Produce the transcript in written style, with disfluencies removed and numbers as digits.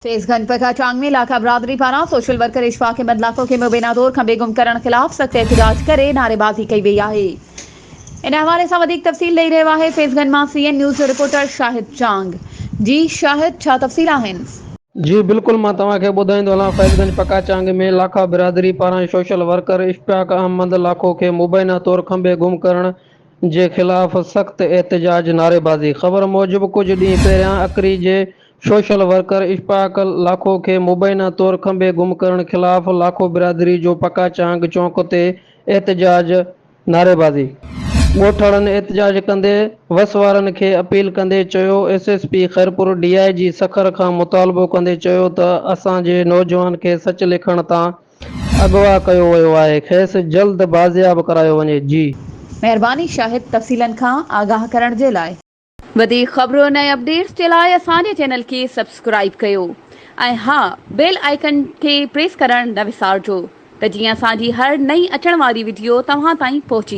फैज़गंज पकाचांग में इलाका बरादरी पारां सोशल वर्कर इशफाक अहमद लाखो खे मुबैना तौर खां बेगुम करण ख़िलाफ़ सख़्त एहतजाज करे नारेबाज़ी कई वई आहे। इन हवाले सां वधीक तफ़सील ॾेई रहियो आहे फैज़गंज मां CN न्यूज़ रिपोर्टर शाहिद चांग। जी शाहिद, छा तफ़सील आहिनि? जी बिल्कुल, मां तव्हांखे ॿुधाईंदो हलां। फैज़गंज पकाचांग में लाखा बिरादरी पारां सोशल वर्कर इशफाक अहमद लाखो खे मुबैना तौर खंबे गुम करण जे ख़िलाफ़ सख़्त एहतजाज नारेबाज़ी। ख़बर मूजिबि कुझु ॾींहं पहिरियां अकरी जे सोशल वर्कर इशफाक लाखो खे मुबैना तौर खंबे गुम करण ख़िलाफ़ लाखो बिरादरी जो पकाचांग चौक ते एहतजाज नारेबाज़ी। ॻोठाणनि एहतजाज कंदे वसवारनि खे अपील कंदे चयो, SSP खैरपुर DIG सखर खां मुतालबो कंदे चयो त असांजे नौजवान खे सच लिखण तां अगवा कयो वियो आहे, खेसि जल्द बाज़ियाब करायो वञे। जी महिरबानी शाहिद, तफ़सीलनि खां आगाह करण जे लाइ। वधीक ख़बरूं ऐं अपडेट्स जे लाइ असांजे चैनल खे सब्सक्राइब कयो ऐं हा, बेल आइकन खे प्रेस करण न विसारिजो त जीअं असांजी हर नई अचण वारी वीडियो तव्हां ताईं पहुची